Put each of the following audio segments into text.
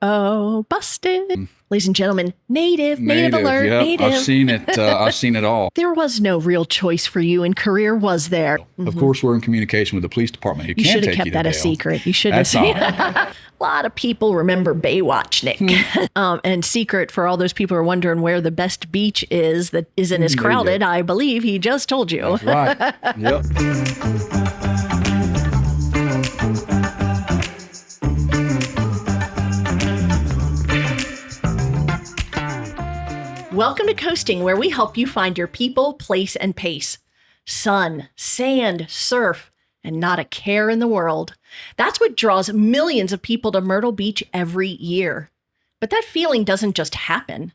Uh-oh, busted. Ladies and gentlemen, native alert, yep. native. I've seen it. I've seen it all. There was no real choice for you in career, was there? Of course, we're in communication with the police department. You should have kept that a secret. You should have. A lot of people remember Baywatch, Nick. And secret for all those people who are wondering where the best beach is that isn't as crowded, I believe he just told you. That's right. Yep. Welcome to Coasting, where we help you find your people, place, and pace. Sun, sand, surf, and not a care in the world. That's what draws millions of people to Myrtle Beach every year. But that feeling doesn't just happen.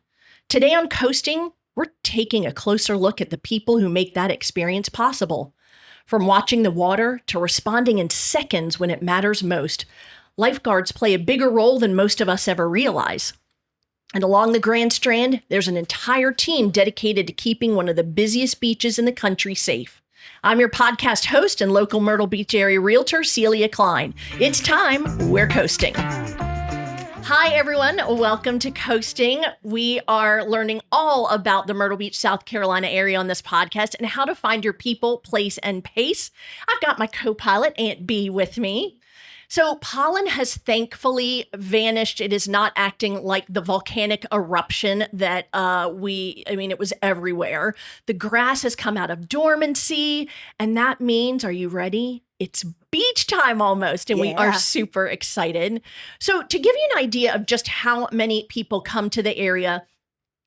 Today on Coasting, we're taking a closer look at the people who make that experience possible. From watching the water to responding in seconds when it matters most, lifeguards play a bigger role than most of us ever realize. And along the Grand Strand, there's an entire team dedicated to keeping one of the busiest beaches in the country safe. I'm your podcast host and local Myrtle Beach area realtor, Celia Klein. It's time, we're coasting. Hi, everyone. Welcome to Coasting. We are learning all about the Myrtle Beach, South Carolina area on this podcast and how to find your people, place, and pace. I've got my co-pilot, Aunt B, with me. So Pollen has thankfully vanished. It is not acting like the volcanic eruption that it was everywhere. The grass has come out of dormancy, and that means, are you ready? It's beach time almost, and we are super excited. So to give you an idea of just how many people come to the area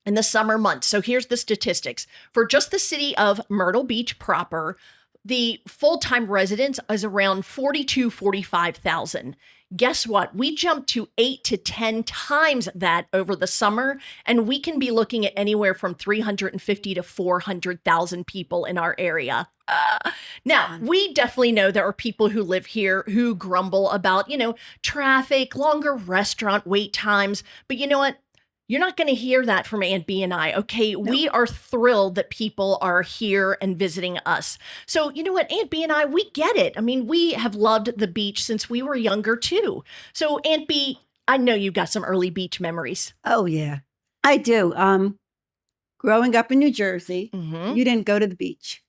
in the summer months. So here's the statistics. For just the city of Myrtle Beach proper, the full-time residents is around 45,000. Guess what? We jumped to 8 to 10 times that over the summer, and we can be looking at anywhere from 350 to 400,000 people in our area. Now, we definitely know there are people who live here who grumble about, traffic, longer restaurant wait times, but you know what? You're not going to hear that from Aunt B and I, okay? No. We are thrilled that people are here and visiting us. So you know what, Aunt B and I, we get it. I mean, we have loved the beach since we were younger too. So Aunt B, I know you've got some early beach memories. Oh yeah, I do. Growing up in New Jersey, you didn't go to the beach.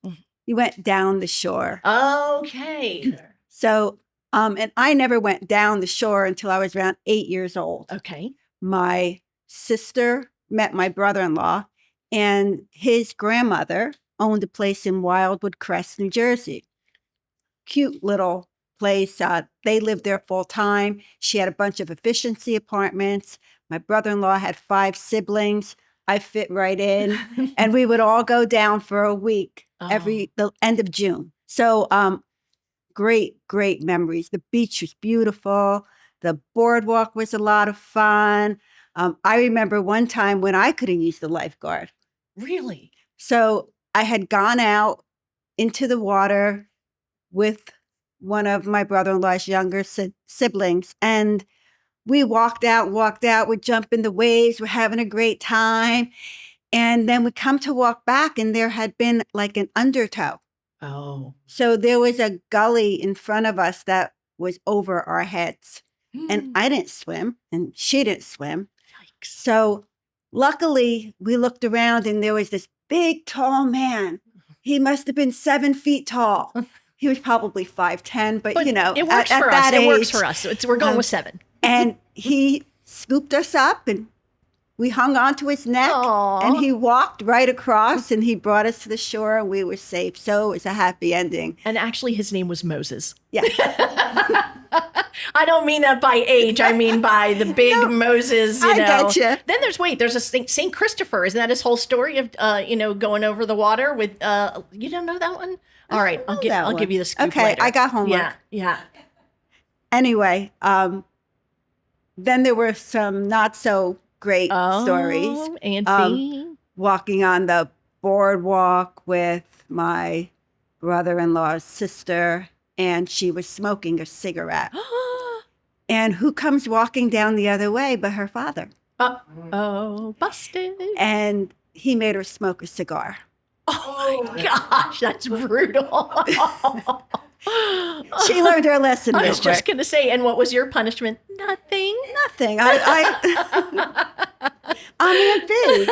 You went down the shore. Okay. So, and I never went down the shore until I was around 8 years old. Okay. My sister met my brother-in-law, and his grandmother owned a place in Wildwood Crest, New Jersey. Cute little place. They lived there full time. She had a bunch of efficiency apartments. My brother-in-law had 5 siblings. I fit right in, and we would all go down for a week the end of June. So great memories. The beach was beautiful. The boardwalk was a lot of fun. I remember one time when I couldn't use the lifeguard. Really? So I had gone out into the water with one of my brother-in-law's younger siblings, and we walked out, we'd jump in the waves, we're having a great time. And then we come to walk back, and there had been like an undertow. Oh. So there was a gully in front of us that was over our heads. And I didn't swim, and she didn't swim. So luckily, we looked around, and there was this big, tall man. He must have been 7 feet tall. He was probably 5'10", but it works at for that us. age, it works for us. We're going with 7. And he scooped us up, and we hung onto his neck. Aww. And he walked right across, and he brought us to the shore, and we were safe. So it was a happy ending. And actually, his name was Moses. Yeah. I don't mean that by age. I mean by the big Moses, I getcha. Then there's a St. Christopher. Isn't that his whole story of, going over the water with, you don't know that one? All right. I'll give you the scoop Okay. later. I got homework. Yeah. Anyway, then there were some not so great stories. Aunt B. Walking on the boardwalk with my brother-in-law's sister, and she was smoking a cigarette. And who comes walking down the other way but her father? Busted. And he made her smoke a cigar. Oh my gosh, that's brutal. She learned her lesson. I real was just quick. going to say, and what was your punishment? Nothing. Nothing. I'm Aunt B.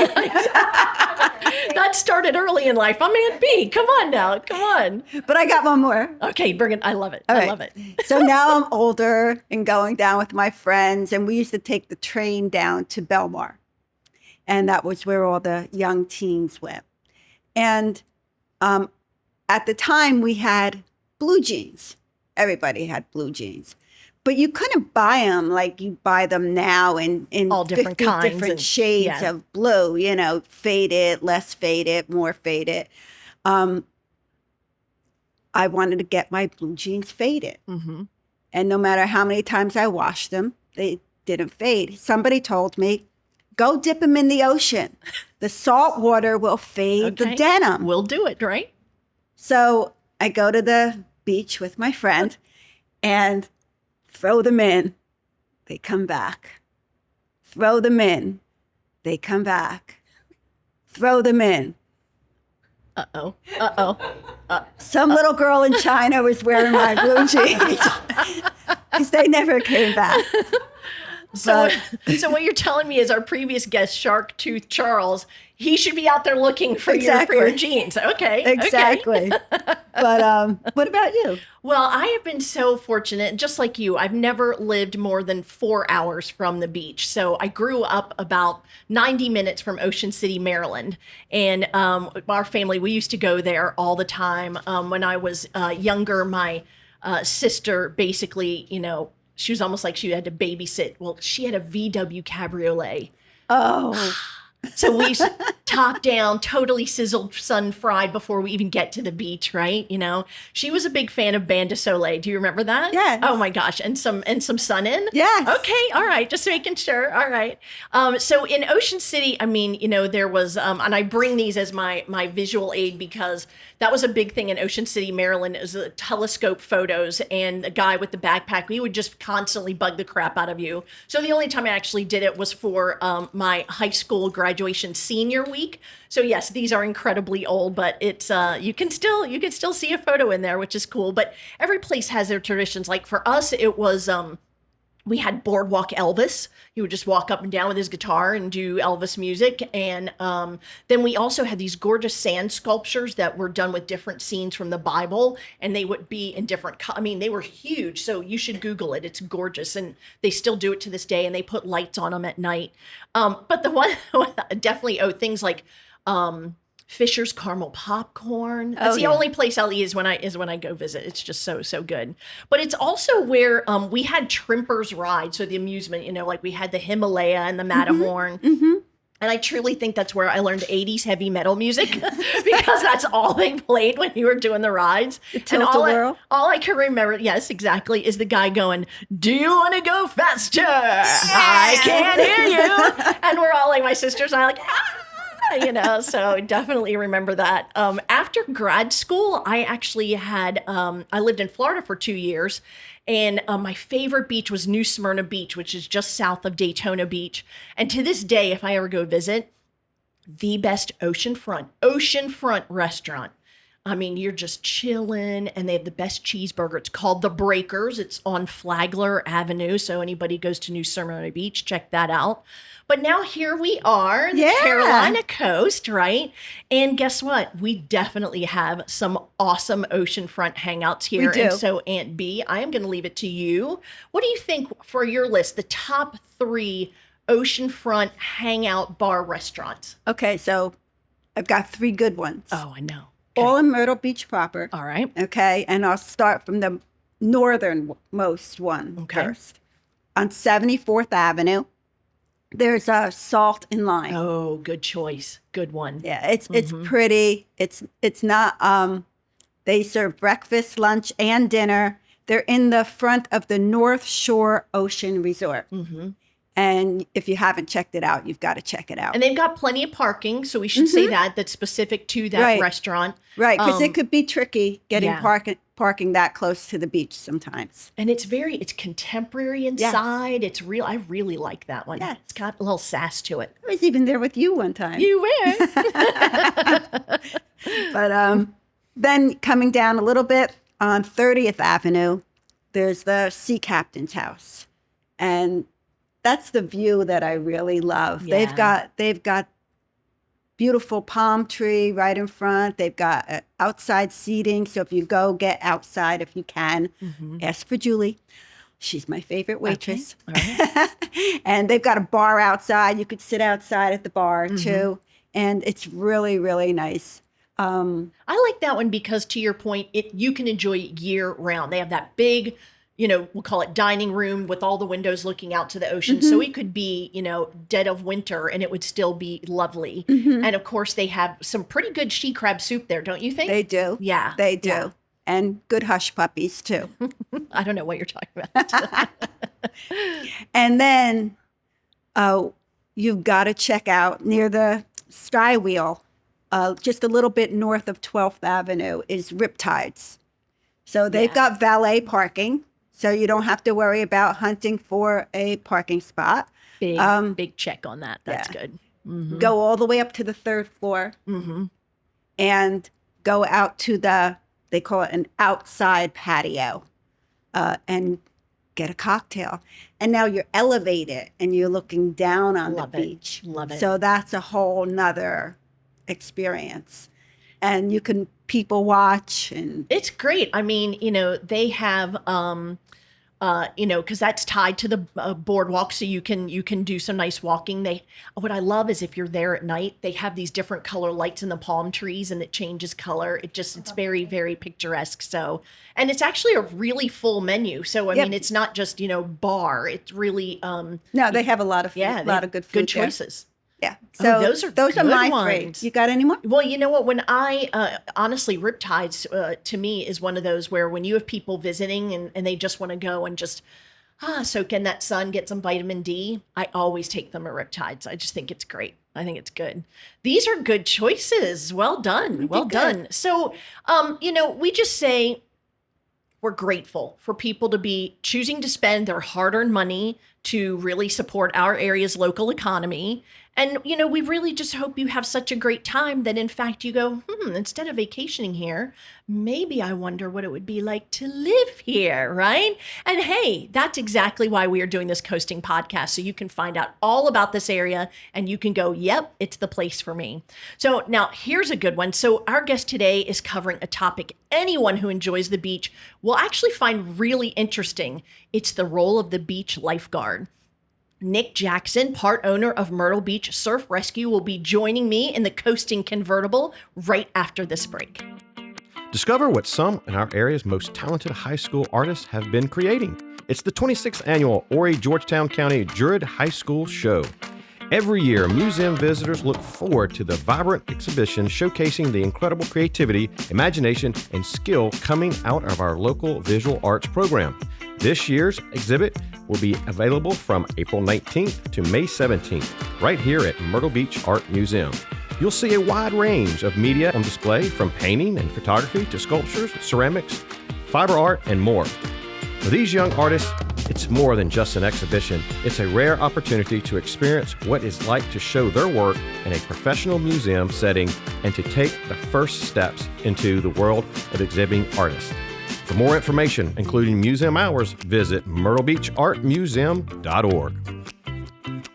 That started early in life. I'm Aunt B. Come on now. Come on. But I got one more. Okay, bring it. I love it. All I right. love it. So now I'm older and going down with my friends, and we used to take the train down to Belmar. And that was where all the young teens went. And at the time, we had blue jeans. Everybody had blue jeans. But you couldn't buy them like you buy them now in All different 50 kinds different and- shades yeah. of blue, faded, less faded, more faded. I wanted to get my blue jeans faded. Mm-hmm. And no matter how many times I washed them, they didn't fade. Somebody told me, go dip them in the ocean. The salt water will fade the denim. We'll do it, right? So I go to the beach with my friend and throw them in. They come back. Throw them in. They come back. Throw them in. Uh-oh. Uh-oh. Some little girl in China was wearing my blue jeans because they never came back. So what you're telling me is our previous guest, Shark Tooth Charles, he should be out there looking for your jeans. Okay. Exactly. But what about you? Well, I have been so fortunate, just like you. I've never lived more than 4 hours from the beach. So I grew up about 90 minutes from Ocean City, Maryland. And our family, we used to go there all the time. When I was younger, my sister basically, she was almost like she had to babysit. Well, she had a VW cabriolet. Oh. So we top down, totally sizzled, sun fried before we even get to the beach, right? She was a big fan of Band de Soleil. Do you remember that? Yes. Oh my gosh, and some sun in. Yes. Okay, all right, just making sure. All right. So in Ocean City, there was, and I bring these as my visual aid because that was a big thing in Ocean City, Maryland, is the telescope photos, and the guy with the backpack, we would just constantly bug the crap out of you. So the only time I actually did it was for my high school graduation senior week. So yes, these are incredibly old, but it's you can still see a photo in there, which is cool. But every place has their traditions. Like for us, it was we had Boardwalk Elvis. He would just walk up and down with his guitar and do Elvis music. And then we also had these gorgeous sand sculptures that were done with different scenes from the Bible. And they would be in different, they were huge. So you should Google it. It's gorgeous. And they still do it to this day. And they put lights on them at night. But the one, definitely, things like Fisher's caramel popcorn. That's the only place I'll eat is when I go visit. It's just so good. But it's also where we had Trimper's Ride, so the amusement, like we had the Himalaya and the Matterhorn. Mm-hmm. And I truly think that's where I learned 80s heavy metal music because that's all they played when you were doing the rides. And all I can remember, yes, exactly, is the guy going, "Do you want to go faster? Yeah. I can't hear you." And we're all like, my sisters and I like, so definitely remember that. After grad school, I actually had, I lived in Florida for 2 years, and my favorite beach was New Smyrna Beach, which is just south of Daytona Beach. And to this day, if I ever go visit, the best oceanfront restaurant. You're just chilling, and they have the best cheeseburger. It's called The Breakers. It's on Flagler Avenue, so anybody goes to New Smyrna Beach, check that out. But now here we are, the Carolina coast, right? And guess what? We definitely have some awesome oceanfront hangouts here. We do. And so, Aunt B, I am going to leave it to you. What do you think for your list, the top 3 oceanfront hangout bar restaurants? Okay, so I've got 3 good ones. Oh, I know. All in Myrtle Beach proper. All right. Okay, and I'll start from the northernmost one first. On 74th Avenue, there's a Salt and Lime. Oh, good choice. Good one. Yeah, it's pretty. It's not. They serve breakfast, lunch, and dinner. They're in the front of the North Shore Ocean Resort. Mm-hmm. And if you haven't checked it out, you've got to check it out. And they've got plenty of parking, so we should say that's specific to that restaurant. Right, because it could be tricky getting parking that close to the beach sometimes. And it's contemporary inside. It's real. I really like that one. Yes. It's got a little sass to it. I was even there with you one time. You were. But then coming down a little bit, on 30th Avenue, there's the sea captain's house. And that's the view that I really love. Yeah. They've got beautiful palm tree right in front. They've got outside seating. So if you go, get outside if you can. Mm-hmm. Ask for Julie. She's my favorite waitress. Okay. All right. And they've got a bar outside. You could sit outside at the bar Mm-hmm. too. And it's really, really nice. I like that one because, to your point, you can enjoy it year round. They have that big, we'll call it dining room with all the windows looking out to the ocean. Mm-hmm. So it could be, dead of winter and it would still be lovely. Mm-hmm. And of course, they have some pretty good she crab soup there, don't you think? They do. Yeah. They do. Yeah. And good hush puppies too. I don't know what you're talking about. And then you've got to check out near the Sky Wheel, just a little bit north of 12th Avenue, is Riptides. So they've got valet parking, so you don't have to worry about hunting for a parking spot. Big check on that. That's good. Mm-hmm. Go all the way up to the 3rd floor Mm-hmm. and go out to they call it an outside patio, and get a cocktail. And now you're elevated and you're looking down on Love the it. beach. Love it. So that's a whole nother experience. And you can people watch and It's great. I mean, they have, because that's tied to the boardwalk, so you can do some nice walking. What I love is if you're there at night, they have these different color lights in the palm trees, and it changes color. It's very, very picturesque. So, and it's actually a really full menu. So I Yep. mean, it's not just bar. It's really no, they have a lot of food, yeah, a lot of good food. good there. choices. Yeah. Oh, So those are those are good my ones. three. You got any more? Well, you know what? When honestly, Riptides to me is one of those where when you have people visiting and they just want to go and just soak in that sun, get some vitamin D, I always take them at Riptides. I just think it's great. I think it's good. These are good choices. Well done. Well done. So, we just say we're grateful for people to be choosing to spend their hard-earned money to really support our area's local economy. And, we really just hope you have such a great time that, in fact, you go, instead of vacationing here, maybe I wonder what it would be like to live here, right? And hey, that's exactly why we are doing this coasting podcast. So you can find out all about this area and you can go, yep, it's the place for me. So now here's a good one. So our guest today is covering a topic anyone who enjoys the beach will actually find really interesting. It's the role of the beach lifeguard. Nick Jackson, part owner of Myrtle Beach Surf Rescue, will be joining me in the coasting convertible right after this break. Discover what some in our area's most talented high school artists have been creating. It's the 26th annual Horry Georgetown County Juried High School Show. Every year, museum visitors look forward to the vibrant exhibition showcasing the incredible creativity, imagination, and skill coming out of our local visual arts program. This year's exhibit will be available from April 19th to May 17th, right here at Myrtle Beach Art Museum. You'll see a wide range of media on display, from painting and photography to sculptures, ceramics, fiber art, and more. For these young artists, it's more than just an exhibition. It's a rare opportunity to experience what it's like to show their work in a professional museum setting and to take the first steps into the world of exhibiting artists. For more information, including museum hours, visit myrtlebeachartmuseum.org.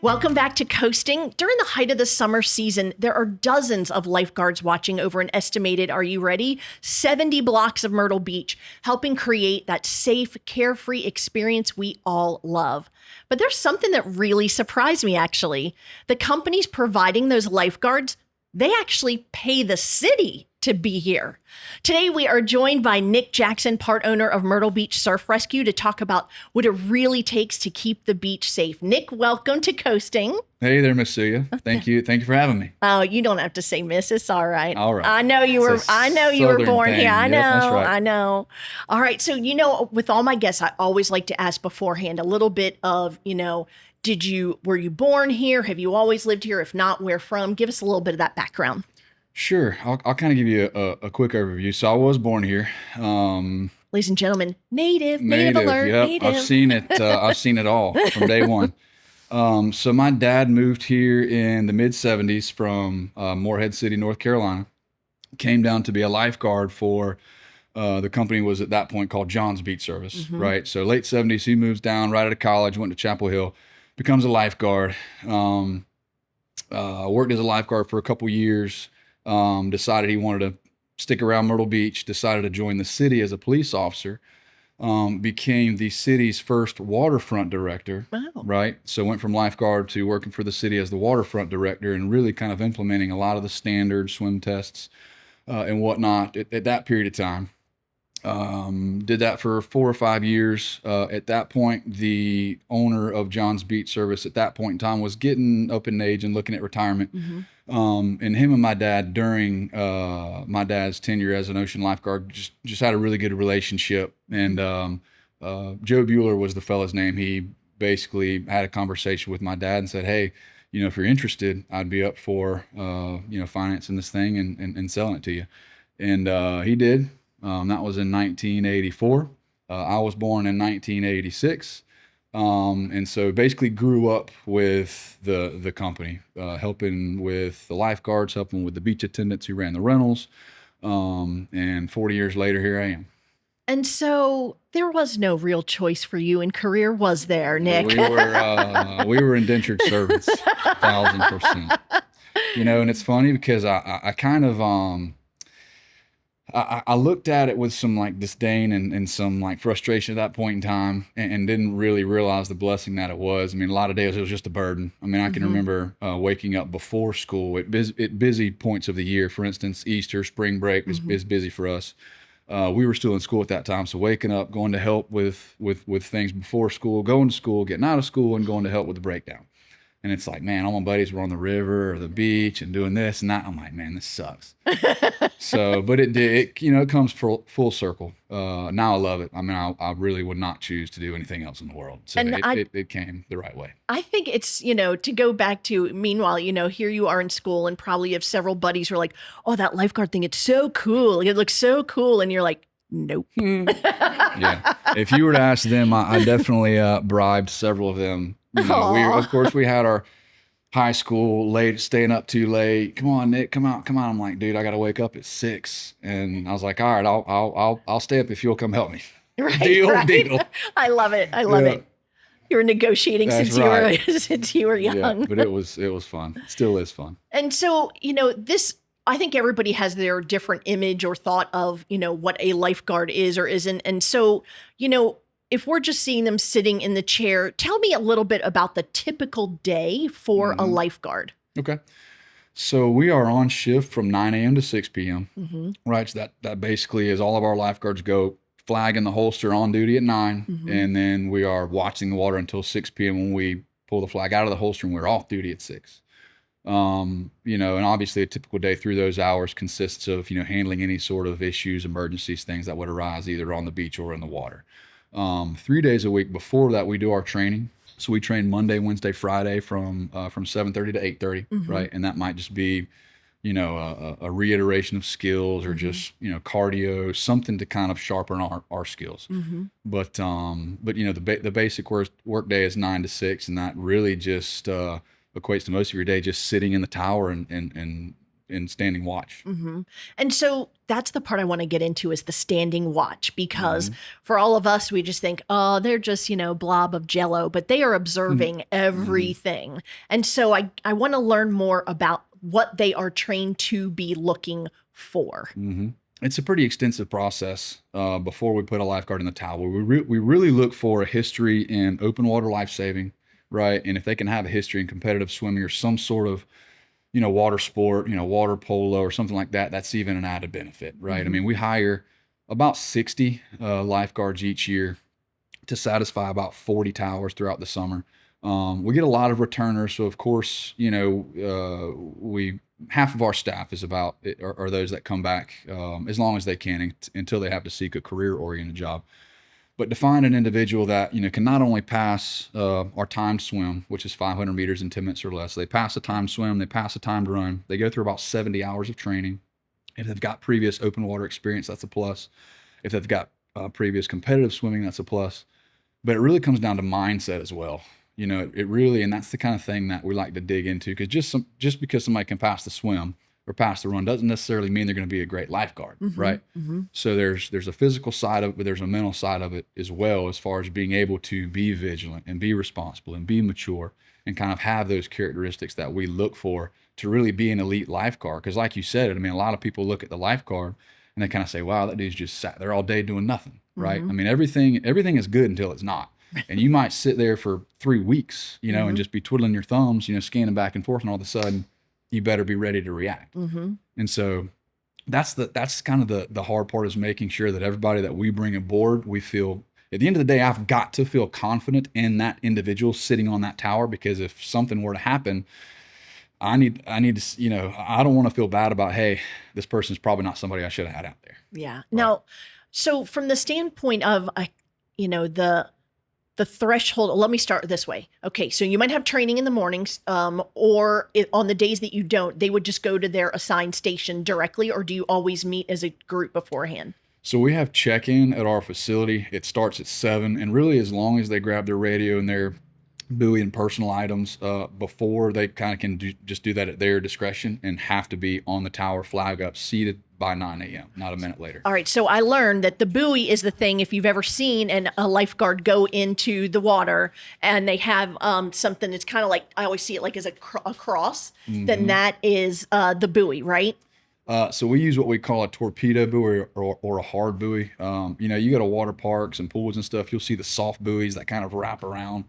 Welcome back to Coasting. During the height of the summer season, there are dozens of lifeguards watching over an estimated, are you ready, 70 blocks of Myrtle Beach, helping create that safe, carefree experience we all love. But there's something that really surprised me, actually. The companies providing those lifeguards, they actually pay the city to be here. Today, we are joined by Nick Jackson, part owner of Myrtle Beach Surf Rescue, to talk about what it really takes to keep the beach safe. Nick, welcome to Coasting. Hey there, Miss Celia. Thank you for having me. Oh, you don't have to say miss. It's all right. All right. I know you were. It's a I know you were Southern born thing. here. I know. Yep, that's right. I know. All right. So with all my guests, I always like to ask beforehand a little bit of were you born here? Have you always lived here? If not, where from? Give us a little bit of that background. Sure. I'll kind of give you a quick overview. So I was born here. Ladies and gentlemen, native alert. Yep. Native. I've seen it. I've seen it all from day one. So my dad moved here in the mid 70s from Morehead City, North Carolina. Came down to be a lifeguard for The company was at that point called John's Beach Service, right? So late 70s, he moves down right out of college, went to Chapel Hill, becomes a lifeguard. Worked as a lifeguard for a couple years, decided he wanted to stick around Myrtle Beach, decided to join the city as a police officer, became the city's first waterfront director, Wow. right? So went from lifeguard to working for the city as the waterfront director and really kind of implementing a lot of the standards, swim tests, and whatnot at that period of time. Did that for 4 or 5 years. At that point, the owner of John's Beach Service at that point in time was getting up in age and looking at retirement. And him and my dad during my dad's tenure as an ocean lifeguard just had a really good relationship. And Joe Bueller was the fella's name. He basically had a conversation with my dad and said, hey, if you're interested, I'd be up for financing this thing and selling it to you. And he did. That was in 1984. I was born in 1986. And so basically grew up with the company, helping with the lifeguards, helping with the beach attendants who ran the rentals. And 40 years later, here I am. And so there was no real choice for you in career, was there, Nick? We were indentured servants, 1,000%. And it's funny because I kind of, I looked at it with some like disdain and some like frustration at that point in time and didn't really realize the blessing that it was. I mean, a lot of days it was just a burden. I mean, I can remember waking up before school at busy points of the year. For instance, Easter, spring break is busy for us. We were still in school at that time. So waking up, going to help with things before school, going to school, getting out of school and going to help with the breakdown. And it's like, man, all my buddies were on the river or the beach and doing this and that. I'm like, man, this sucks. So, but it comes full circle. Now I love it. I mean, I really would not choose to do anything else in the world. So it came the right way. I think it's, to go back to, meanwhile, here you are in school and probably you have several buddies who are like, oh, that lifeguard thing, it's so cool. It looks so cool. And you're like, nope. Yeah. If you were to ask them, I definitely bribed several of them. Of course, we had our high school late, staying up too late. Come on, Nick, come out. I'm like, dude, I got to wake up at 6. And I was like, all right, I'll stay up if you'll come help me. Right, deal. I love it. I love it. You were negotiating since you were young. Yeah, but it was fun. It still is fun. And so, I think everybody has their different image or thought of, what a lifeguard is or isn't. And so, if we're just seeing them sitting in the chair, tell me a little bit about the typical day for a lifeguard. Okay. So we are on shift from 9 a.m. to 6 p.m. Right. So that basically is all of our lifeguards go flag in the holster on duty at 9. And then we are watching the water until 6 p.m. when we pull the flag out of the holster and we're off duty at 6. And obviously a typical day through those hours consists of, handling any sort of issues, emergencies, things that would arise either on the beach or in the water. 3 days a week before that, we do our training. So we train Monday, Wednesday, Friday from 7:30 to 8:30, right? And that might just be, a reiteration of skills or just, cardio, something to kind of sharpen our skills. But the basic work day is 9 to 6, and that really just equates to most of your day just sitting in the tower and standing watch. And so that's the part I want to get into is the standing watch, because for all of us, we just think, oh, they're just, blob of jello, but they are observing everything. And so I want to learn more about what they are trained to be looking for. It's a pretty extensive process before we put a lifeguard in the tower. We really look for a history in open water life saving, right? And if they can have a history in competitive swimming or some sort of water sport, water polo or something like that, that's even an added benefit, right? I mean, we hire about 60 lifeguards each year to satisfy about 40 towers throughout the summer. We get a lot of returners. So of course, half of our staff are those that come back as long as they can until they have to seek a career-oriented job. But to find an individual that, can not only pass our timed swim, which is 500 meters in 10 minutes or less, they pass a timed swim, they pass a timed run, they go through about 70 hours of training. If they've got previous open water experience, that's a plus. If they've got previous competitive swimming, that's a plus. But it really comes down to mindset as well. It really, and that's the kind of thing that we like to dig into, because just because somebody can pass the swim or pass the run doesn't necessarily mean they're going to be a great lifeguard, right? So there's a physical side of it, but there's a mental side of it as well, as far as being able to be vigilant and be responsible and be mature and kind of have those characteristics that we look for to really be an elite lifeguard. Because like you said, I mean, a lot of people look at the lifeguard and they kind of say, wow, that dude's just sat there all day doing nothing, right? I mean, everything is good until it's not. And you might sit there for 3 weeks, you know, and just be twiddling your thumbs, you know, scanning back and forth, and all of a sudden you better be ready to react. And so that's kind of the hard part, is making sure that everybody that we bring aboard, we feel, at the end of the day, I've got to feel confident in that individual sitting on that tower, because if something were to happen, I need to, you know, I don't want to feel bad about, hey, this person's probably not somebody I should have had out there. Yeah. Right. Now, so from the standpoint of, you know, the threshold, let me start this way. Okay. So you might have training in the mornings, or on the days that you don't, they would just go to their assigned station directly, or do you always meet as a group beforehand? So we have check-in at our facility. It starts at 7, and really as long as they grab their radio and their buoy and personal items before, they kind of can just do that at their discretion, and have to be on the tower, flag up, seated by 9 a.m., not a minute later. All right. So I learned that the buoy is the thing. If you've ever seen a lifeguard go into the water and they have something, it's kind of like, I always see it like as a cross, then that is the buoy, right? So we use what we call a torpedo buoy or a hard buoy. You know, you go to water parks and pools and stuff, you'll see the soft buoys that kind of wrap around.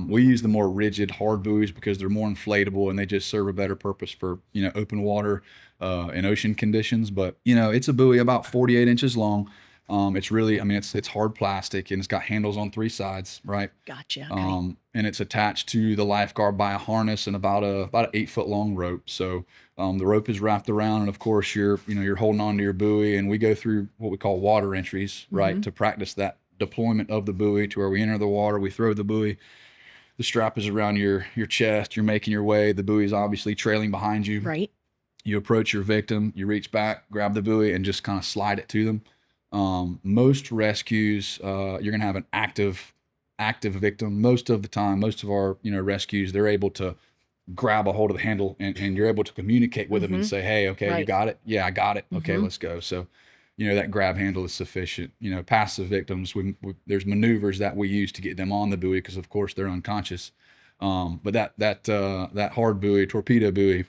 We use the more rigid hard buoys because they're more inflatable and they just serve a better purpose for, you know, open water and ocean conditions. But, you know, it's a buoy about 48 inches long. It's really, I mean, it's hard plastic, and it's got handles on 3 sides, right? Gotcha. Okay. And it's attached to the lifeguard by a harness and about an 8-foot long rope. So the rope is wrapped around, and of course you're holding on to your buoy, and we go through what we call water entries, right? To practice that deployment of the buoy to where we enter the water, we throw the buoy. The strap is around your chest. You're making your way. The buoy is obviously trailing behind you. Right. You approach your victim. You reach back, grab the buoy, and just kind of slide it to them. Most rescues, you're going to have an active victim. Most of the time, most of our, you know, rescues, they're able to grab a hold of the handle, and you're able to communicate with them and say, hey, okay, you got it? Yeah, I got it. Okay, let's go. So, you know, that grab handle is sufficient. You know, passive victims, there's maneuvers that we use to get them on the buoy, because of course they're unconscious. But that hard buoy, torpedo buoy,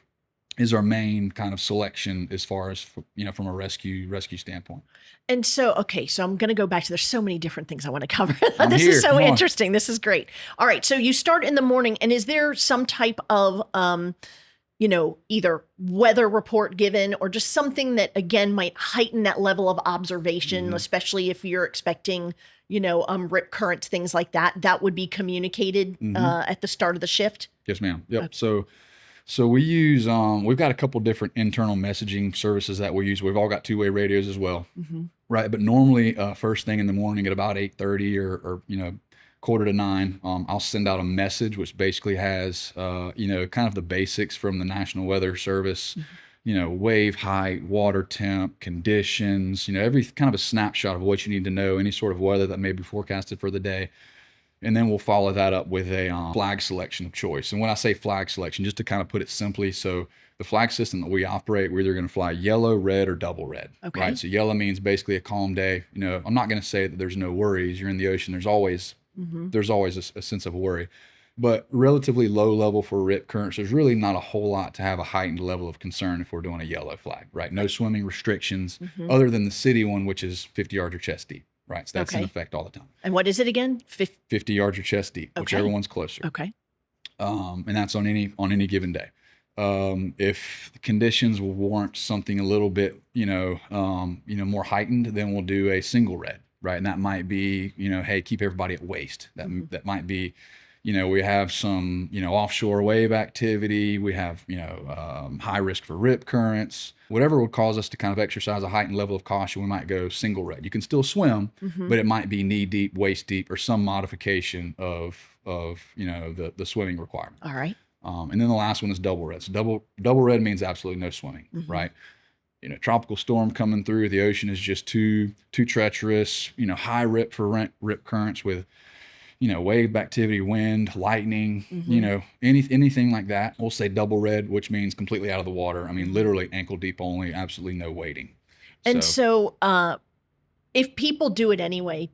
is our main kind of selection as far as, you know, from a rescue standpoint. And so, okay, so I'm going to go back to, there's so many different things I want to cover. This is so interesting. This is great. All right. So you start in the morning, and is there some type of, you know, either weather report given, or just something that, again, might heighten that level of observation, especially if you're expecting, you know, rip currents, things like that, that would be communicated at the start of the shift? Yes, ma'am. Yep. Okay. So we use, we've got a couple different internal messaging services that we use. We've all got 2-way radios as well, right? But normally first thing in the morning at about 8:30 or you know, 8:45, I'll send out a message which basically has, you know, kind of the basics from the National Weather Service, you know, wave height, water temp, conditions, you know, every kind of a snapshot of what you need to know, any sort of weather that may be forecasted for the day. And then we'll follow that up with a flag selection of choice. And when I say flag selection, just to kind of put it simply, so the flag system that we operate, we're either going to fly yellow, red, or double red. Okay. Right. So yellow means basically a calm day. You know, I'm not going to say that there's no worries. You're in the ocean. There's always a sense of worry, but relatively low level for rip currents. There's really not a whole lot to have a heightened level of concern if we're doing a yellow flag, right? No swimming restrictions other than the city one, which is 50 yards or chest deep. Right. So that's in effect all the time. And what is it again? 50 yards or chest deep, whichever one's closer. Okay. And that's on any given day. If the conditions will warrant something a little bit, you know, more heightened, then we'll do a single red, right? And that might be, you know, hey, keep everybody at waist. That might be, you know, we have some, you know, offshore wave activity. We have, you know, high risk for rip currents. Whatever would cause us to kind of exercise a heightened level of caution, we might go single red. You can still swim, but it might be knee deep, waist deep, or some modification of you know, the swimming requirement. All right. And then the last one is double red. So double red means absolutely no swimming, right? You know, tropical storm coming through, the ocean is just too treacherous. You know, high rip for rip currents with, wave activity, wind, lightning, anything like that. We'll say double red, which means completely out of the water. I mean, literally ankle deep only, absolutely no wading. And so if people do it anyway,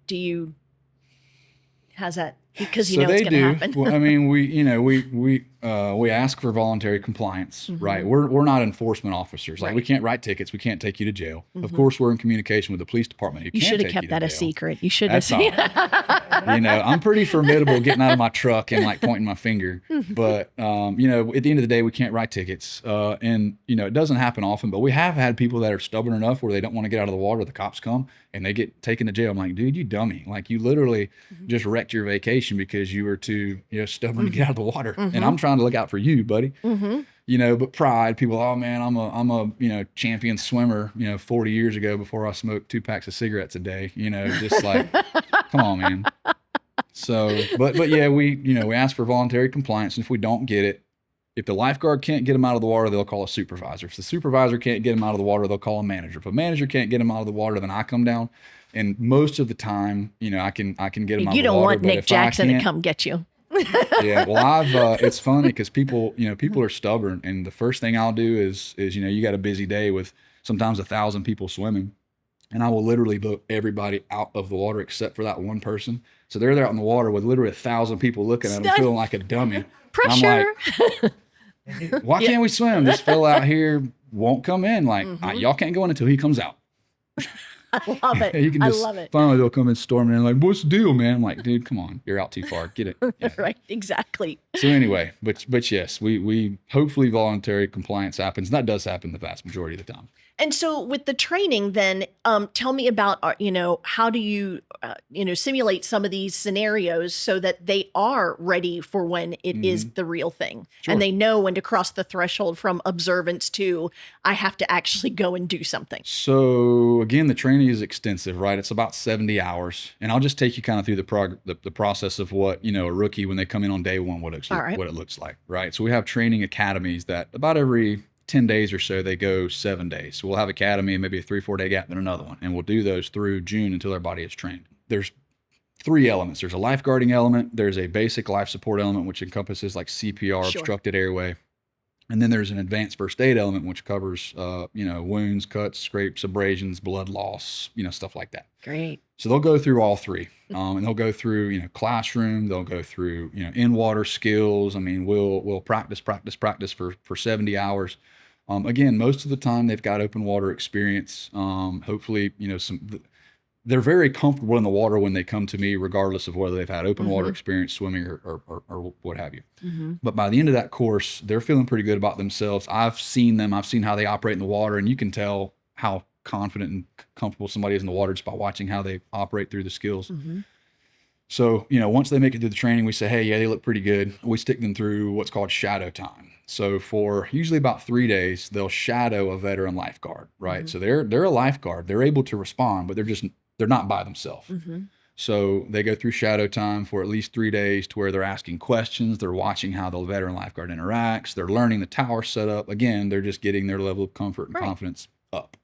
how's that? Because it's going to happen. Well, I mean, we ask for voluntary compliance, right? We're not enforcement officers. Like we can't write tickets. We can't take you to jail. Of course, we're in communication with the police department. You should have kept that a secret. You should have. I'm pretty formidable getting out of my truck and like pointing my finger. But at the end of the day, we can't write tickets. And it doesn't happen often. But we have had people that are stubborn enough where they don't want to get out of the water. The cops come and they get taken to jail. I'm like, dude, you dummy! Like you literally just wrecked your vacation because you were too stubborn to get out of the water. And I'm trying to look out for you, buddy. But pride, people, oh man, I'm a champion swimmer, 40 years ago before I smoked 2 packs of cigarettes a day, just like, come on, man. So, but yeah, we ask for voluntary compliance. And if we don't get it, if the lifeguard can't get them out of the water, they'll call a supervisor. If the supervisor can't get them out of the water, they'll call a manager. If a manager can't get them out of the water, then I come down. And most of the time, I can get them out of the water. You don't want Nick Jackson to come get you. Yeah, well, it's funny because people are stubborn, and the first thing I'll do is you got a busy day with sometimes 1,000 people swimming, and I will literally boat everybody out of the water except for that one person. So they're there out in the water with literally 1,000 people looking at them, feeling like a dummy. Pressure. I'm like, why can't we swim? This fella out here won't come in. Like y'all can't go in until he comes out. I love it. I love it. Finally, they'll come in storming in like, what's the deal, man? I'm like, dude, come on. You're out too far. Get it. Yeah. Right. Exactly. So anyway, but yes, we hopefully voluntary compliance happens. And that does happen the vast majority of the time. And so with the training then, tell me about, how do you, simulate some of these scenarios so that they are ready for when it is the real thing. Sure. And they know when to cross the threshold from observance to, I have to actually go and do something. So again, the training is extensive, right? It's about 70 hours. And I'll just take you kind of through the process of what, a rookie, when they come in on day one, what it looks like, right? So we have training academies that about every 10 days or so, they go 7 days. So we'll have academy and maybe a 3-4 day gap, then another one. And we'll do those through June until everybody is trained. There's 3 elements. There's a lifeguarding element. There's a basic life support element, which encompasses like CPR, obstructed airway. And then there's an advanced first aid element, which covers, wounds, cuts, scrapes, abrasions, blood loss, stuff like that. Great. So they'll go through all 3, and they'll go through, classroom. They'll go through, in water skills. I mean, we'll practice for 70 hours. Again, most of the time they've got open water experience. Hopefully, they're very comfortable in the water when they come to me, regardless of whether they've had open water experience swimming or what have you. But by the end of that course, they're feeling pretty good about themselves. I've seen them. I've seen how they operate in the water, and you can tell how confident and comfortable somebody is in the water just by watching how they operate through the skills. So, once they make it through the training, we say, hey, yeah, they look pretty good. We stick them through what's called shadow time. So for usually about 3 days, they'll shadow a veteran lifeguard, right? So they're a lifeguard. They're able to respond, but they're not by themselves. So they go through shadow time for at least 3 days to where they're asking questions. They're watching how the veteran lifeguard interacts. They're learning the tower setup. Again, they're just getting their level of comfort and confidence up.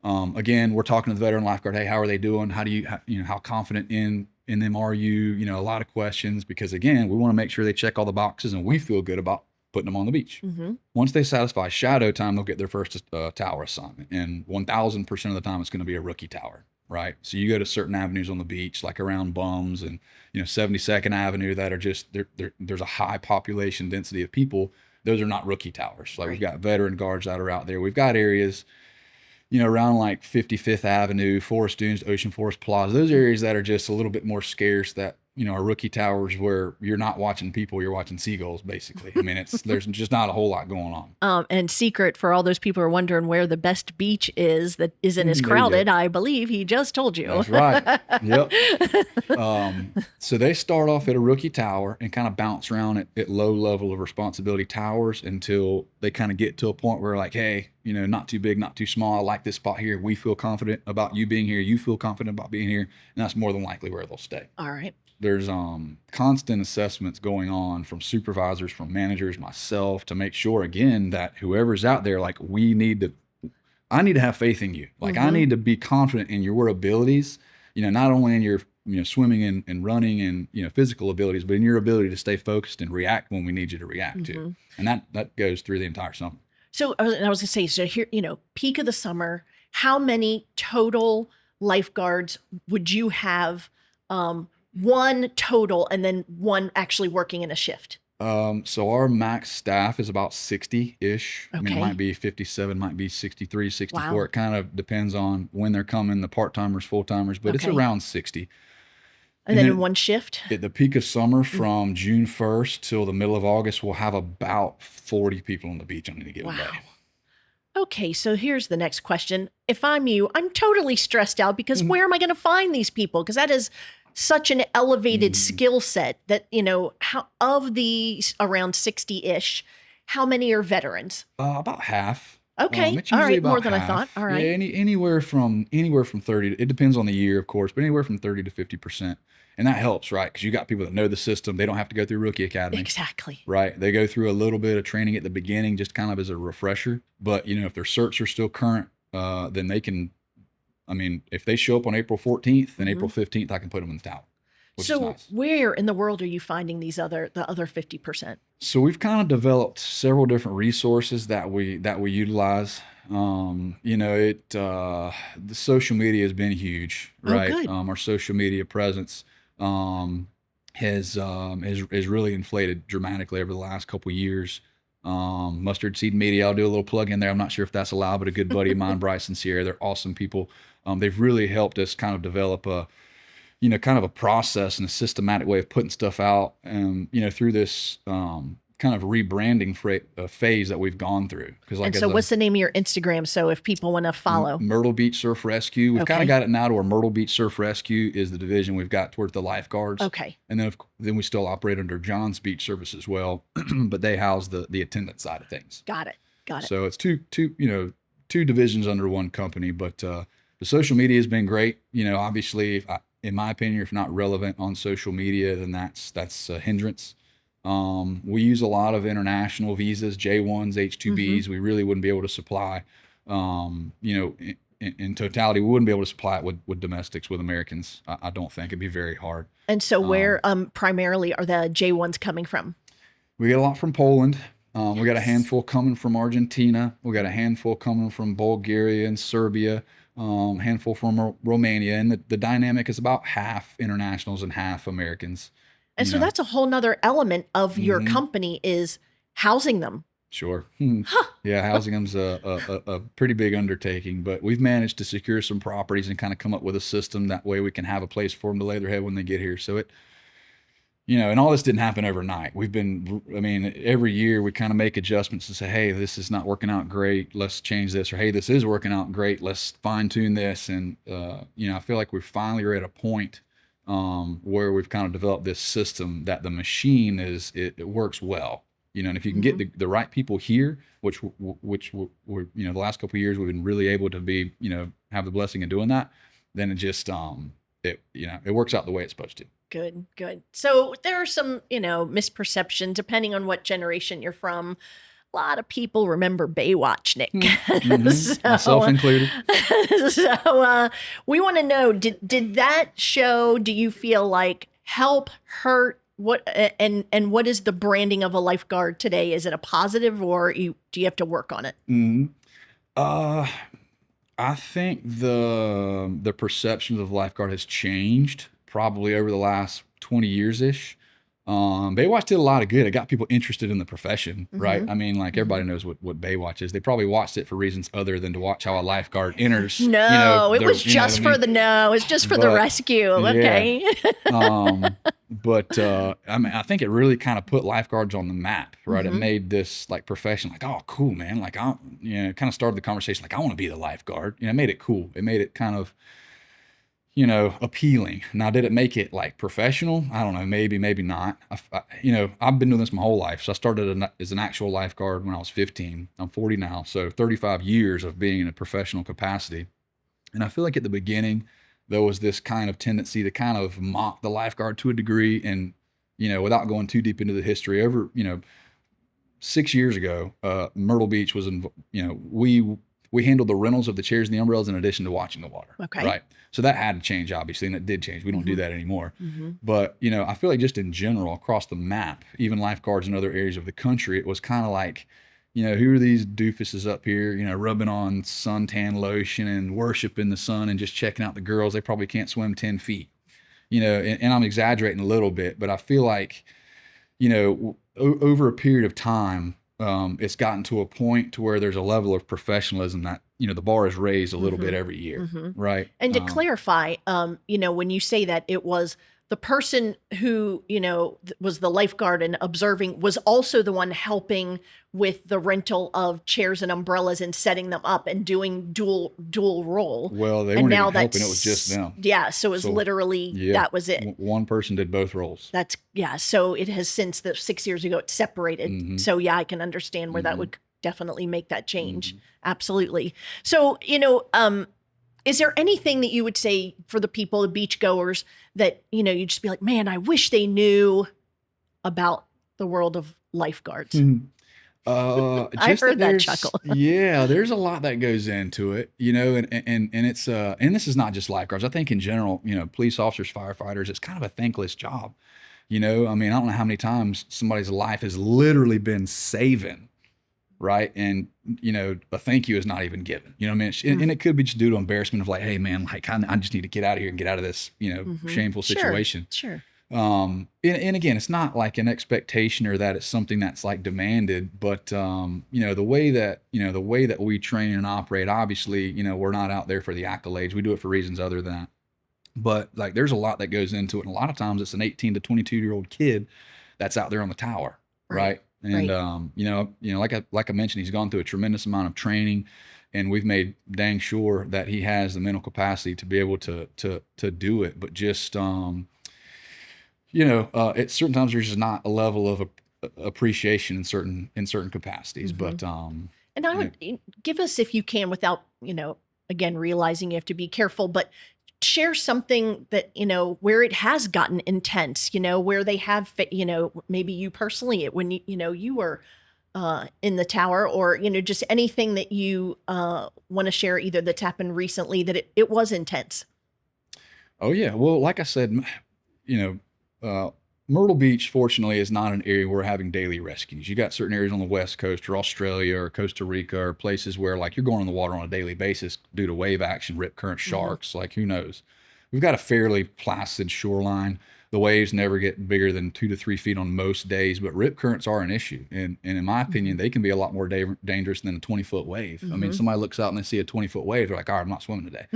Again, we're talking to the veteran lifeguard. Hey, how are they doing? How do how confident in them are you? A lot of questions, because again, we want to make sure they check all the boxes and we feel good about putting them on the beach. Once they satisfy shadow time, they'll get their first tower assignment. And 1,000% of the time, it's going to be a rookie tower, right? So you go to certain avenues on the beach, like around Bums and 72nd Avenue, that are just there's a high population density of people. Those are not rookie towers. Like we've got veteran guards that are out there. We've got areas, around like 55th Avenue, Forest Dunes, Ocean Forest Plaza. Those areas that are just a little bit more scarce, that are rookie towers where you're not watching people, you're watching seagulls, basically. I mean, there's just not a whole lot going on. And secret for all those people who are wondering where the best beach is that isn't as crowded, I believe he just told you. That's right. Yep. So they start off at a rookie tower and kind of bounce around at low level of responsibility towers until they kind of get to a point where like, hey, not too big, not too small. I like this spot here. We feel confident about you being here. You feel confident about being here. And that's more than likely where they'll stay. All right. There's constant assessments going on from supervisors, from managers, myself, to make sure, again, that whoever's out there, like I need to have faith in you. Like I need to be confident in your abilities, not only in your swimming and running and, physical abilities, but in your ability to stay focused and react when we need you to react to. And that goes through the entire summer. So I was going to say, so here, peak of the summer, how many total lifeguards would you have? One total and then one actually working in a shift? So our max staff is about 60-ish. Okay. I mean, it might be 57, might be 63, 64. Wow. It kind of depends on when they're coming, the part-timers, full-timers, but it's Okay. around 60. And then in one shift? At the peak of summer from June 1st till the middle of August, we'll have about 40 people on the beach on any given day. Okay, so here's the next question. If I'm you, I'm totally stressed out because where am I going to find these people? Because that is such an elevated skill set that, how of these around 60-ish, how many are veterans? About half. Okay. It's All usually right. about More than I half. thought. All right. Yeah, anywhere from 30. It depends on the year, of course, but anywhere from 30 to 50%. And that helps, right? Because you got people that know the system. They don't have to go through rookie academy. Exactly. Right. They go through a little bit of training at the beginning, just kind of as a refresher. But, if their certs are still current, then they can, if they show up on April 14th, then April 15th, I can put them in the towel. So nice. where in the world are you finding the other 50%? So we've kind of developed several different resources that we utilize. The social media has been huge, right? Good. Our social media presence has really inflated dramatically over the last couple of years. Mustard Seed Media, I'll do a little plug in there. I'm not sure if that's allowed, but a good buddy of mine, Bryce and Sierra, they're awesome people. They've really helped us kind of develop a process and a systematic way of putting stuff out, through this kind of rebranding phase that we've gone through. And so what's the name of your Instagram? So if people want to follow. Myrtle Beach Surf Rescue. We've kind of got it now to where Myrtle Beach Surf Rescue is the division we've got towards the lifeguards. Okay. And then we still operate under John's Beach Service as well, but they house the attendant side of things. Got it. So it's two divisions under one company, but the social media has been great. Obviously, in my opinion, if not relevant on social media, then that's a hindrance. We use a lot of international visas, J1s, H2Bs. We really wouldn't be able to supply, in totality, we wouldn't be able to supply it with domestics, with Americans. I don't think it'd be very hard. And so where primarily are the J1s coming from? We get a lot from Poland. We got a handful coming from Argentina. We got a handful coming from Bulgaria and Serbia. Handful from Romania, and the dynamic is about half internationals and half Americans. And so that's a whole nother element of your company is housing them. Sure. Yeah, housing them's a pretty big undertaking, but we've managed to secure some properties and kind of come up with a system that way we can have a place for them to lay their head when they get here. So it, and all this didn't happen overnight. Every year we kind of make adjustments and say, hey, this is not working out great. Let's change this. Or, hey, this is working out great. Let's fine tune this. And, I feel like we finally are at a point where we've kind of developed this system that the machine it works well. And if you can get the right people here, which we're, the last couple of years we've been really able to be, have the blessing of doing that, then it just, it works out the way it's supposed to. Good. So there are some, misperceptions depending on what generation you're from. A lot of people remember Baywatch, Nick. Myself included. So we want to know, did that show, do you feel like help, hurt, what, and what is the branding of a lifeguard today? Is it a positive or do you have to work on it? I think the perception of lifeguard has changed probably over the last 20 years-ish. Baywatch did a lot of good. It got people interested in the profession, right? Everybody knows what Baywatch is. They probably watched it for reasons other than to watch how a lifeguard enters. It was just for the rescue. Okay. But I think it really kind of put lifeguards on the map, right? It made this profession oh, cool, man. Kind of started the conversation I want to be the lifeguard. It made it cool. It made it kind of, appealing. Now, did it make it professional? I don't know. Maybe not. I've been doing this my whole life. So I started as an actual lifeguard when I was 15. I'm 40 now. So 35 years of being in a professional capacity. And I feel like at the beginning, there was this kind of tendency to kind of mock the lifeguard to a degree. And, without going too deep into the history, over, 6 years ago, Myrtle Beach was, we handled the rentals of the chairs and the umbrellas in addition to watching the water. Okay. Right. So that had to change, obviously, and it did change. We don't do that anymore. Mm-hmm. But, you know, I feel like just in general, across the map, even lifeguards in other areas of the country, it was kind of like, you know, who are these doofuses up here, you know, rubbing on suntan lotion and worshiping the sun and just checking out the girls. They probably can't swim 10 feet, you know, and I'm exaggerating a little bit, but I feel like, you know, over a period of time, it's gotten to a point to where there's a level of professionalism that, you know, the bar is raised a little bit every year. Right. And to clarify, you know, when you say that, it was the person who, you know, was the lifeguard and observing was also the one helping with the rental of chairs and umbrellas and setting them up and doing dual role. Well, they and weren't now even helping. It was just them. Yeah. So it was literally, that was it. One person did both roles. That's, yeah. So it has since 6 years ago, it separated. So yeah, I can understand where that would definitely make that change. Absolutely. So, you know, is there anything that you would say for the people, the beachgoers, that, you know, you'd just be like, man, I wish they knew about the world of lifeguards? I heard that chuckle. Yeah, there's a lot that goes into it, you know, and it's and this is not just lifeguards. I think in general, you know, police officers, firefighters, it's kind of a thankless job. You know, I mean, I don't know how many times somebody's life has literally been saving, right? And, you know, a thank you is not even given. You know what I mean? And it could be just due to embarrassment of like, hey, man, like I just need to get out of here and get out of this, you know, shameful situation. Sure. And again, it's not like an expectation or that it's something that's like demanded, but, you know, the way that we train and operate, obviously, you know, we're not out there for the accolades. We do it for reasons other than that. But like, there's a lot that goes into it. And a lot of times it's an 18 to 22-year-old kid that's out there on the tower. Right. And, you know, like I mentioned, he's gone through a tremendous amount of training, and we've made dang sure that he has the mental capacity to be able to do it. But just, you know, at certain times there's just not a level of appreciation in certain capacities. But, and I would give us, if you can, without, you know, again, realizing you have to be careful, but share something that, you know, where it has gotten intense, you know, where they have, you know, maybe you personally, when you know, you were in the tower, or, you know, just anything that you want to share, either that's happened recently that it was intense. Oh yeah. Well, like I said, you know, Myrtle Beach, fortunately, is not an area where we're having daily rescues. You got certain areas on the West Coast or Australia or Costa Rica or places where like you're going in the water on a daily basis due to wave action, rip current, sharks, like who knows. We've got a fairly placid shoreline. The waves never get bigger than 2 to 3 feet on most days, but rip currents are an issue. And in my opinion, they can be a lot more dangerous than a 20-foot wave. I mean, somebody looks out and they see a 20-foot wave, they're like, all right, I'm not swimming today,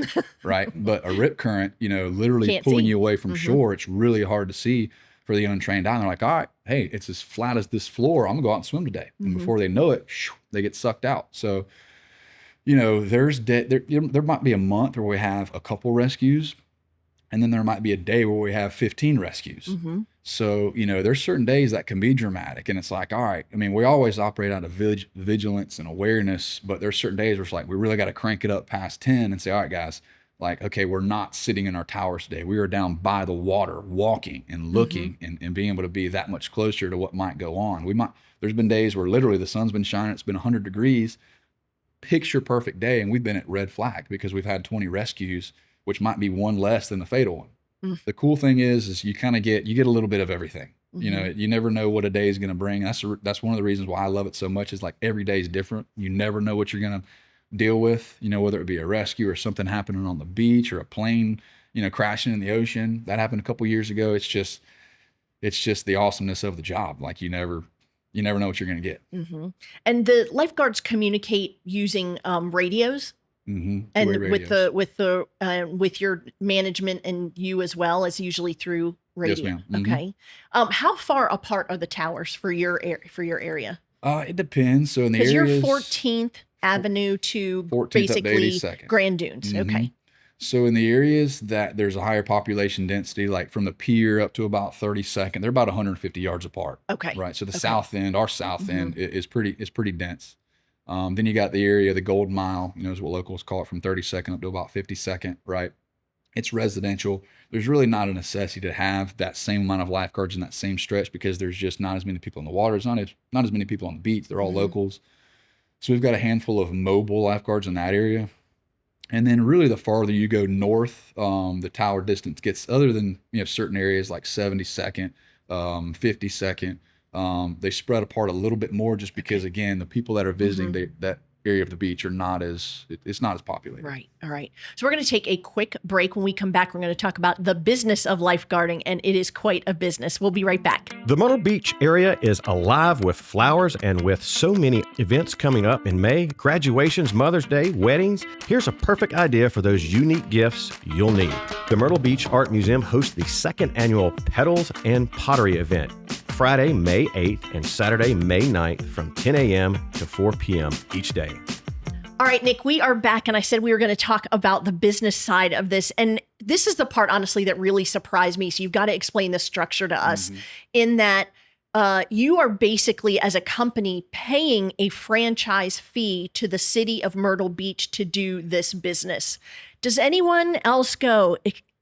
right? But a rip current, you know, literally pulling you away from shore, it's really hard to see for the untrained eye. They're like, all right, hey, it's as flat as this floor, I'm gonna go out and swim today. And before they know it, they get sucked out. So, you know, there might be a month where we have a couple rescues, and then there might be a day where we have 15 rescues. So, you know, there's certain days that can be dramatic, and it's like, all right, I mean, we always operate out of vigilance and awareness, but there's certain days where it's like, we really got to crank it up past 10 and say, all right, guys, like, okay, we're not sitting in our towers today. We are down by the water, walking and looking and being able to be that much closer to what might go on. There's been days where literally the sun's been shining, it's been 100 degrees, picture perfect day, and we've been at red flag because we've had 20 rescues, which might be one less than the fatal one. The cool thing is you kind of get a little bit of everything. You know, you never know what a day is going to bring. That's one of the reasons why I love it so much, is like every day is different. You never know what you're going to deal with, you know, whether it be a rescue or something happening on the beach or a plane, you know, crashing in the ocean. That happened a couple years ago. It's just the awesomeness of the job. Like you never know what you're going to get. And the lifeguards communicate using radios. And with your management and you as well, as usually through radio. Yes, ma'am. Okay. How far apart are the towers for your area? It depends. So in the area, areas, you're 14th Avenue to 14th basically up to Grand Dunes. Okay. So in the areas that there's a higher population density, like from the pier up to about 32nd, they're about 150 yards apart. Okay. Right. So the south end, our south end is pretty dense. Then you got the area, the Gold Mile, you know, is what locals call it, from 32nd up to about 52nd, right? It's residential. There's really not a necessity to have that same amount of lifeguards in that same stretch because there's just not as many people in the water. There's not as many people on the beach. They're all locals. So we've got a handful of mobile lifeguards in that area. And then really the farther you go north, the tower distance gets, other than, certain areas like 72nd, 52nd, they spread apart a little bit more just because, again, the people that are visiting that area of the beach are not as, it's not as populated. Right. All right. So we're going to take a quick break. When we come back, we're going to talk about the business of lifeguarding, and it is quite a business. We'll be right back. The Myrtle Beach area is alive with flowers, and with so many events coming up in May, graduations, Mother's Day, weddings, here's a perfect idea for those unique gifts you'll need. The Myrtle Beach Art Museum hosts the second annual Petals and Pottery event, Friday, May 8th and Saturday, May 9th from 10 a.m. to 4 p.m. each day. All right, Nick, we are back, and I said we were going to talk about the business side of this. And this is the part, honestly, that really surprised me. So you've got to explain the structure to us in that you are basically, as a company, paying a franchise fee to the city of Myrtle Beach to do this business. Does anyone else go,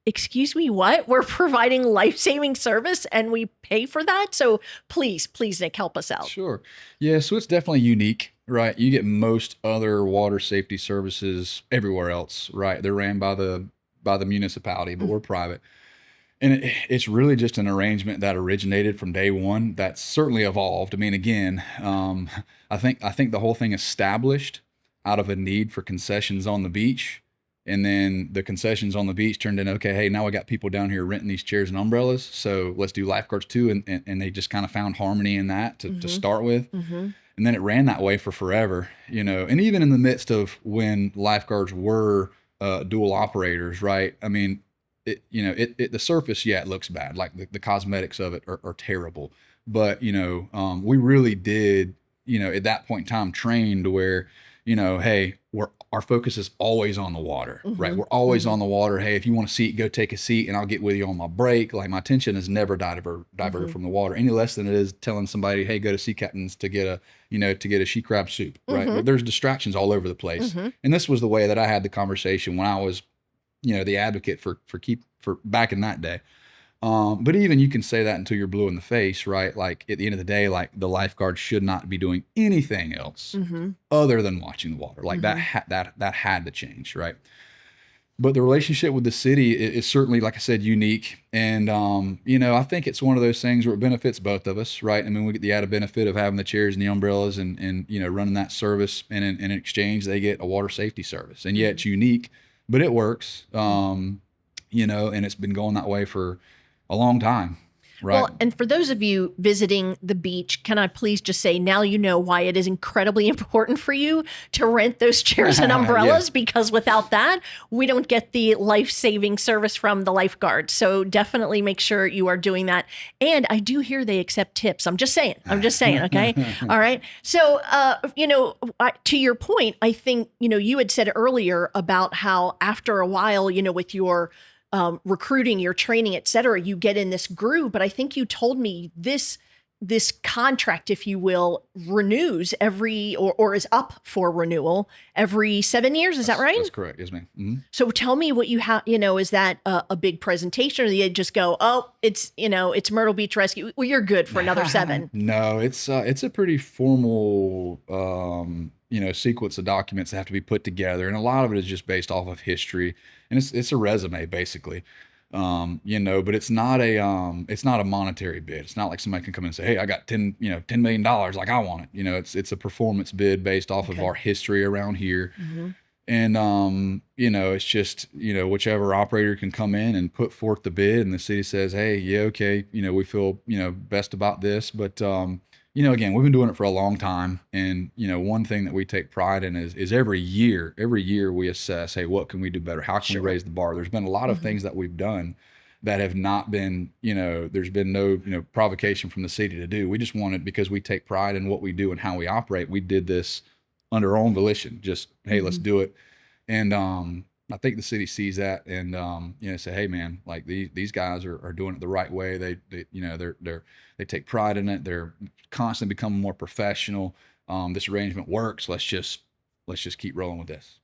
excuse me, what? We're providing life-saving service and we pay for that? So please, Nick, help us out. Sure. Yeah, so it's definitely unique, right? You get most other water safety services everywhere else, right? They're ran by the municipality, but we're private. And it's really just an arrangement that originated from day one that's certainly evolved. I mean, again, I think the whole thing established out of a need for concessions on the beach. And then the concessions on the beach turned into, okay, hey, now we got people down here renting these chairs and umbrellas, so let's do lifeguards too. And they just kind of found harmony in that to start with. And then it ran that way for forever, and even in the midst of when lifeguards were dual operators, right? I mean, the surface, it looks bad. Like the cosmetics of it are terrible. But, we really did, at that point in time, train to where, hey, our focus is always on the water, right? We're always on the water. Hey, if you want a seat, go take a seat and I'll get with you on my break. Like, my attention is never diverted from the water any less than it is telling somebody, hey, go to Sea Captain's to get a she crab soup, right? There's distractions all over the place. And this was the way that I had the conversation when I was, the advocate for back in that day. But even you can say that until you're blue in the face, right? Like, at the end of the day, like, the lifeguard should not be doing anything else other than watching the water. Like, that had to change, right? But the relationship with the city is certainly, like I said, unique. And, I think it's one of those things where it benefits both of us, right? I mean, we get the added benefit of having the chairs and the umbrellas and running that service. And in exchange, they get a water safety service. And yeah, it's unique, but it works, and it's been going that way for a long time. Right. Well, and for those of you visiting the beach, can I please just say, now you know why it is incredibly important for you to rent those chairs and umbrellas, because without that, we don't get the life-saving service from the lifeguard. So definitely make sure you are doing that. And I do hear they accept tips. I'm just saying, okay? All right. So, to your point, I think, you had said earlier about how after a while, with your recruiting, your training, et cetera, you get in this groove. But I think you told me this contract, if you will, renews or is up for renewal every 7 years. Is that right? That's correct. Yes, ma'am. So tell me what you have, is that a big presentation, or do you just go, oh, it's Myrtle Beach Rescue. Well, you're good for another 7. No, it's a pretty formal, sequence of documents that have to be put together. And a lot of it is just based off of history. And it's a resume, basically. But it's not a monetary bid. It's not like somebody can come in and say, hey, I got $10 million, like, I want it. It's a performance bid based off of our history around here. And, it's just, whichever operator can come in and put forth the bid, and the city says, hey, yeah, okay, we feel, best about this. But, again, we've been doing it for a long time. And, one thing that we take pride in is every year we assess, hey, what can we do better? How can we raise the bar? There's been a lot of things that we've done that have not been, there's been no, provocation from the city to do. We just wanted, because we take pride in what we do and how we operate. We did this under our own volition, just, hey, let's do it. And, I think the city sees that and, say, hey, man, like, these guys are doing it the right way. They take pride in it. They're constantly becoming more professional. This arrangement works. Let's just keep rolling with this.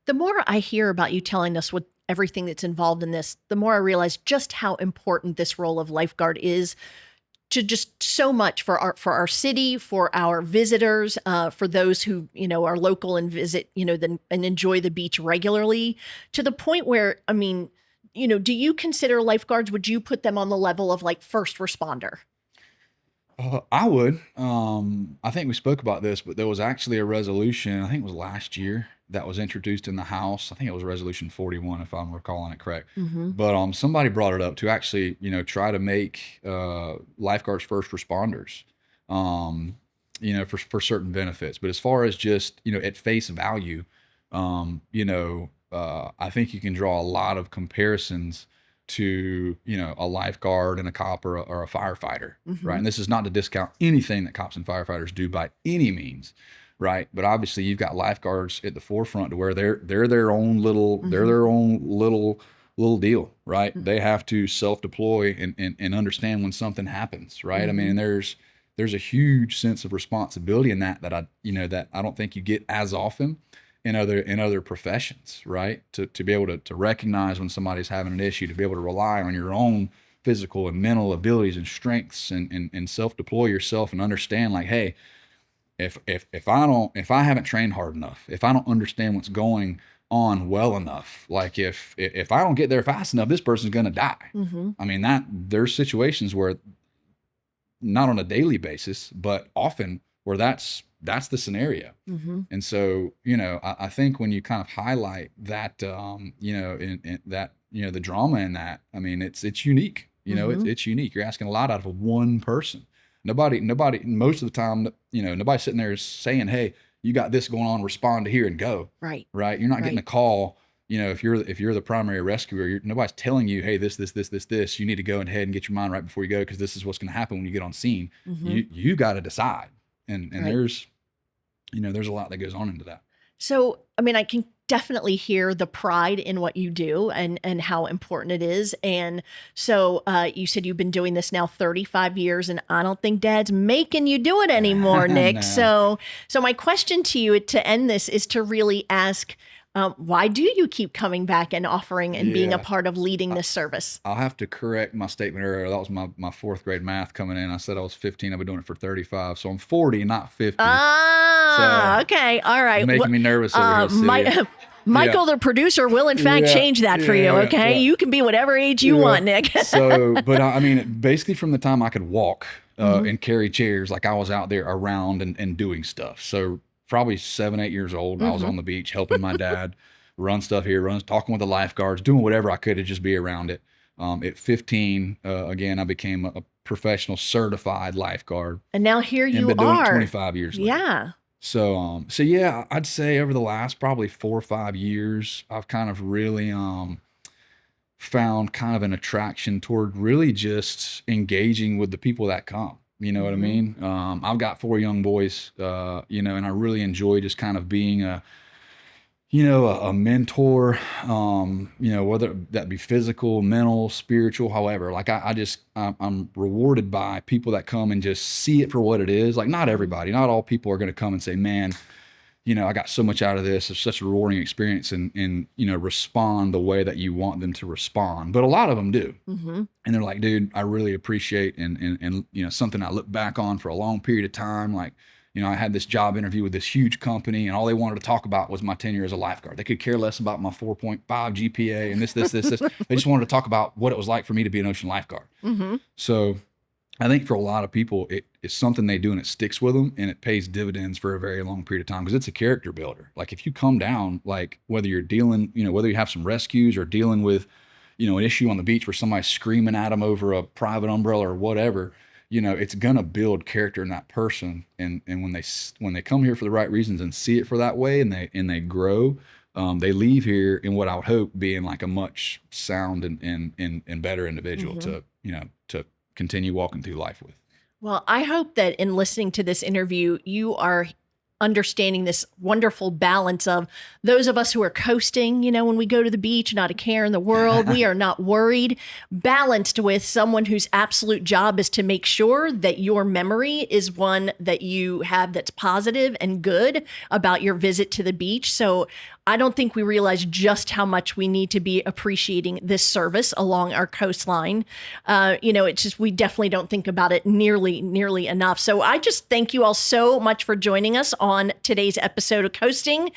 The more I hear about you telling us what everything that's involved in this, the more I realize just how important this role of lifeguard is to just so much for our city, for our visitors, for those who, are local and visit, and enjoy the beach regularly, to the point where, I mean, do you consider lifeguards, would you put them on the level of like first responder? I would. I think we spoke about this, but there was actually a resolution, I think it was last year, that was introduced in the House. I think it was Resolution 41, if I'm recalling it correct. But somebody brought it up to actually, try to make lifeguards first responders, for certain benefits. But as far as just, at face value, I think you can draw a lot of comparisons to, a lifeguard and a cop or a firefighter, right? And this is not to discount anything that cops and firefighters do by any means, right? But obviously you've got lifeguards at the forefront to where they're their own little, they're their own little deal, right? They have to self-deploy and understand when something happens, right? I mean, there's a huge sense of responsibility in that I don't think you get as often in other professions, right? To be able to recognize when somebody's having an issue, to be able to rely on your own physical and mental abilities and strengths and self-deploy yourself and understand, like, hey, if I haven't trained hard enough, if I don't understand what's going on well enough, like if I don't get there fast enough, this person's gonna die. I mean, there's situations where, not on a daily basis, but often where that's the scenario. And so, I think when you kind of highlight that, in that, the drama in that, I mean, it's unique, it's unique. You're asking a lot out of one person. Nobody, most of the time, nobody's sitting there saying, hey, you got this going on, respond to here and go. Right. You're not getting a call, if you're the primary rescuer, nobody's telling you, hey, this, you need to go ahead and get your mind right before you go, because this is what's going to happen when you get on scene. You got to decide. And there's a lot that goes on into that. So, I mean, I can definitely hear the pride in what you do and how important it is. And so you said you've been doing this now 35 years, and I don't think Dad's making you do it anymore, Nick. No. So my question to you to end this is to really ask, why do you keep coming back and offering and being a part of leading this service? I'll have to correct my statement earlier. That was my fourth grade math coming in. I said I was 15. I've been doing it for 35. So I'm 40, not 50. So okay. All right. Making me nervous over here, Michael, the producer, will in fact change that for you. Okay. You can be whatever age you want, Nick. But I mean, basically from the time I could walk and carry chairs, like I was out there around and doing stuff. So probably 7, 8 years old. I was on the beach helping my dad run stuff here, talking with the lifeguards, doing whatever I could to just be around it. At 15, again, I became a professional certified lifeguard. And now here you are. Been doing it 25 years later. Yeah. So yeah, I'd say over the last probably 4 or 5 years, I've kind of really found kind of an attraction toward really just engaging with the people that come. You know what I mean? I've got 4 young boys, and I really enjoy just kind of being a mentor, whether that be physical, mental, spiritual, however. Like I'm rewarded by people that come and just see it for what it is. Like not all people are going to come and say, man, I got so much out of this. It's such a rewarding experience and respond the way that you want them to respond. But a lot of them do. And they're like, dude, I really appreciate and something I look back on for a long period of time. Like, I had this job interview with this huge company and all they wanted to talk about was my tenure as a lifeguard. They could care less about my 4.5 GPA and this. They just wanted to talk about what it was like for me to be an ocean lifeguard. So I think for a lot of people, it's something they do and it sticks with them and it pays dividends for a very long period of time because it's a character builder. Like if you come down, like whether you're dealing, whether you have some rescues or dealing with, an issue on the beach where somebody's screaming at them over a private umbrella or whatever, it's going to build character in that person. And when they come here for the right reasons and see it for that way and they grow, they leave here in what I would hope being like a much sound and better individual to continue walking through life with. Well, I hope that in listening to this interview, you are understanding this wonderful balance of those of us who are coasting, when we go to the beach, not a care in the world, we are not worried, balanced with someone whose absolute job is to make sure that your memory is one that you have that's positive and good about your visit to the beach. So I don't think we realize just how much we need to be appreciating this service along our coastline. It's just, we definitely don't think about it nearly enough. So I just thank you all so much for joining us on today's episode of Coasting.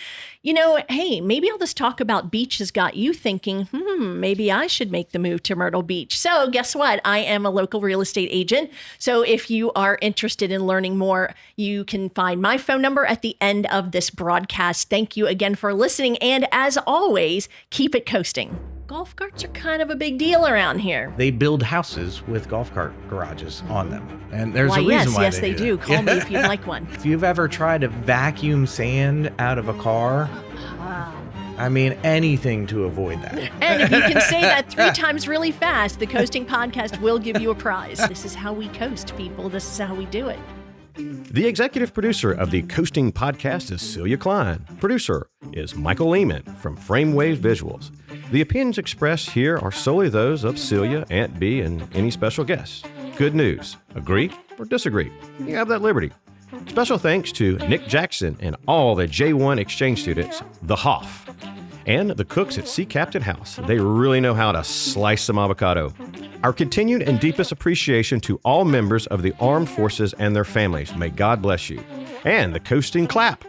Hey, maybe all this talk about beach has got you thinking, maybe I should make the move to Myrtle Beach. So guess what? I am a local real estate agent. So if you are interested in learning more, you can find my phone number at the end of this broadcast. Thank you again for listening. And as always, keep it coasting. Golf carts are kind of a big deal around here. They build houses with golf cart garages on them. And there's a reason why they do. Call me if you'd like one. If you've ever tried to vacuum sand out of a car, I mean, anything to avoid that. And if you can say that 3 times really fast, the Coasting Podcast will give you a prize. This is how we coast, people. This is how we do it. The executive producer of the Coasting Podcast is Celia Klein. Producer is Michael Lehman from Frame Waves Visuals. The opinions expressed here are solely those of Celia, Aunt B, and any special guests. Good news. Agree or disagree? You have that liberty. Special thanks to Nick Jackson and all the J1 exchange students, the Hoff, and the cooks at Sea Captain House. They really know how to slice some avocado. Our continued and deepest appreciation to all members of the armed forces and their families. May God bless you. And the Coasting Clap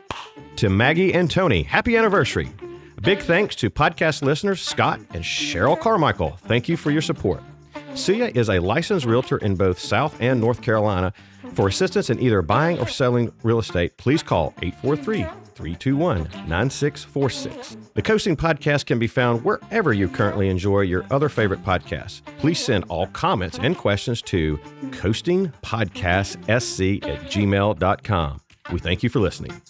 to Maggie and Tony. Happy anniversary. A big thanks to podcast listeners Scott and Cheryl Carmichael. Thank you for your support. Celia is a licensed realtor in both South and North Carolina. For assistance in either buying or selling real estate, please call 843-321-9646. The Coasting Podcast can be found wherever you currently enjoy your other favorite podcasts. Please send all comments and questions to coastingpodcastsc@gmail.com. We thank you for listening.